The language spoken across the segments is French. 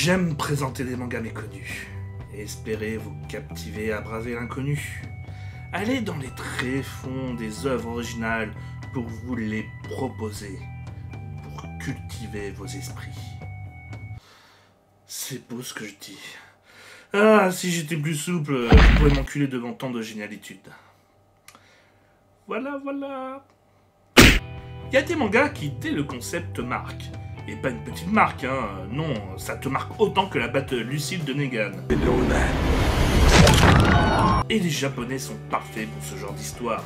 J'aime présenter des mangas méconnus et espérer vous captiver à braver l'inconnu. Allez dans les tréfonds des œuvres originales pour vous les proposer, pour cultiver vos esprits. C'est beau ce que je dis. Ah, si j'étais plus souple, je pourrais m'enculer devant tant de génialitude. Voilà. Il y a des mangas qui, dès le concept, te marquent. Et pas une petite marque, hein. Non, ça te marque autant que la batte lucide de Negan. Et les Japonais sont parfaits pour ce genre d'histoire.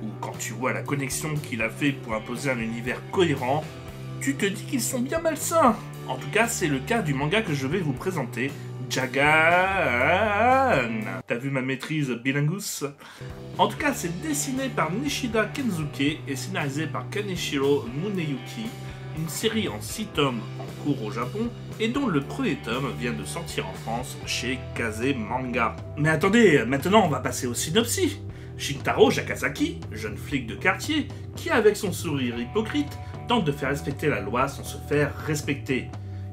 Où quand tu vois la connexion qu'il a fait pour imposer un univers cohérent, tu te dis qu'ils sont bien malsains. En tout cas, c'est le cas du manga que je vais vous présenter, Jagan. T'as vu ma maîtrise bilingus? En tout cas, c'est dessiné par Nishida Kensuke et scénarisé par Kaneshiro Muneyuki, une série en 6 tomes en cours au Japon et dont le premier tome vient de sortir en France chez Kazé Manga. Mais attendez, maintenant on va passer au synopsis. Shintaro Jakasaki, jeune flic de quartier, qui avec son sourire hypocrite, tente de faire respecter la loi sans se faire respecter.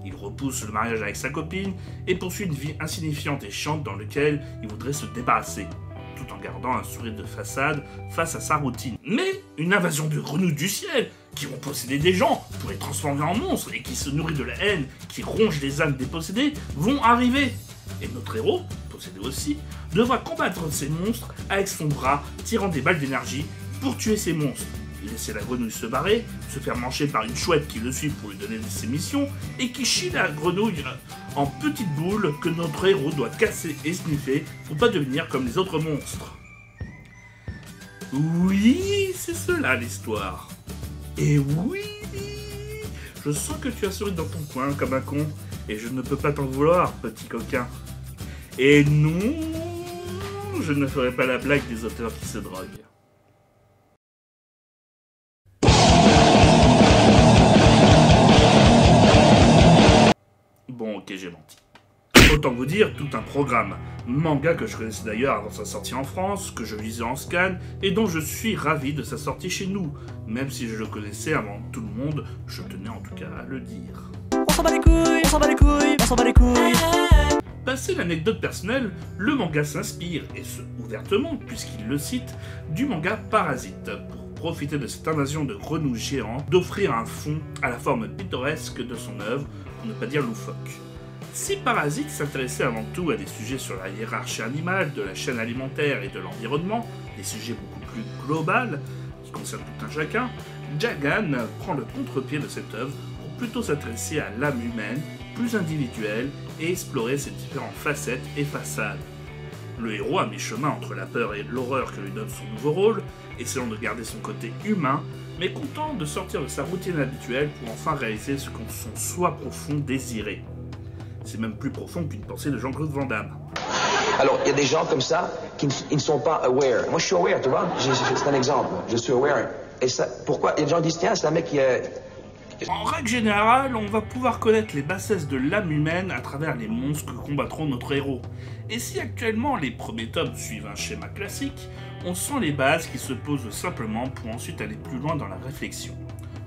Il repousse le mariage avec sa copine et poursuit une vie insignifiante et chiante dans laquelle il voudrait se débarrasser, tout en gardant un sourire de façade face à sa routine. Mais une invasion de grenouilles du ciel, qui vont posséder des gens pour les transformer en monstres et qui se nourrit de la haine, qui ronge les âmes des possédés, vont arriver. Et notre héros, possédé aussi, devra combattre ces monstres avec son bras, tirant des balles d'énergie pour tuer ces monstres. Laisser la grenouille se barrer, se faire manger par une chouette qui le suit pour lui donner ses missions, et qui chie la grenouille en petites boules que notre héros doit casser et sniffer pour pas devenir comme les autres monstres. Oui, c'est cela l'histoire. Et oui, je sens que tu as souri dans ton coin comme un con, et je ne peux pas t'en vouloir, petit coquin. Et non, je ne ferai pas la blague des auteurs qui se droguent. Bon, ok, j'ai menti. Autant vous dire, tout un programme. Manga que je connaissais d'ailleurs avant sa sortie en France, que je lisais en scan, et dont je suis ravi de sa sortie chez nous. Même si je le connaissais avant tout le monde, je tenais en tout cas à le dire. On s'en bat les couilles, on s'en bat les couilles, on s'en bat les couilles. Passé l'anecdote personnelle, le manga s'inspire, et ce ouvertement, puisqu'il le cite, du manga Parasite, pour profiter de cette invasion de grenouilles géantes, d'offrir un fond à la forme pittoresque de son œuvre, pour ne pas dire loufoque. Si Parasite s'intéressait avant tout à des sujets sur la hiérarchie animale, de la chaîne alimentaire et de l'environnement, des sujets beaucoup plus globaux, qui concernent tout un chacun, Jagan prend le contre-pied de cette œuvre pour plutôt s'intéresser à l'âme humaine, plus individuelle, et explorer ses différentes facettes et façades. Le héros a mi-chemin entre la peur et l'horreur que lui donne son nouveau rôle, essayant de garder son côté humain, mais content de sortir de sa routine habituelle pour enfin réaliser ce qu'on son soi profond désirait. C'est même plus profond qu'une pensée de Jean-Claude Van Damme. Alors, il y a des gens comme ça qui ne sont pas aware. Moi, je suis aware, tu vois. C'est un exemple. Je suis aware. Et ça, pourquoi? Il y a des gens qui disent, tiens, c'est un mec qui est... En règle générale, on va pouvoir connaître les bassesses de l'âme humaine à travers les monstres que combattront notre héros. Et si actuellement les premiers tomes suivent un schéma classique, on sent les bases qui se posent simplement pour ensuite aller plus loin dans la réflexion.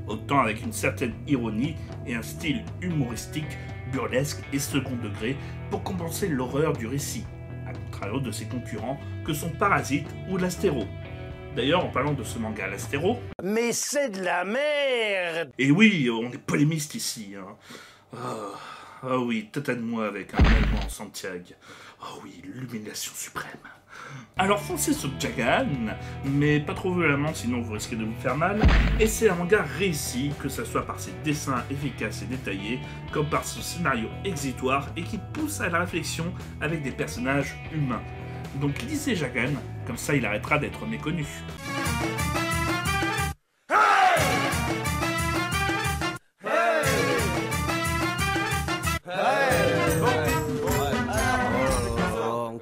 Autant avec une certaine ironie et un style humoristique, burlesque et second degré pour compenser l'horreur du récit, à contrario de ses concurrents que sont Parasite ou L'Astéro. D'ailleurs, en parlant de ce manga L'Astéro... Mais c'est de la merde. Et oui, on est polémiste ici, hein. Ah oui, tatane-moi avec un allemand en Santiago. Oh oui, l'humiliation suprême. Alors foncez sur Jagan, mais pas trop violemment sinon vous risquez de vous faire mal. Et c'est un manga réussi, que ce soit par ses dessins efficaces et détaillés, comme par son scénario exitoire et qui pousse à la réflexion avec des personnages humains. Donc lisez Jagan, comme ça il arrêtera d'être méconnu.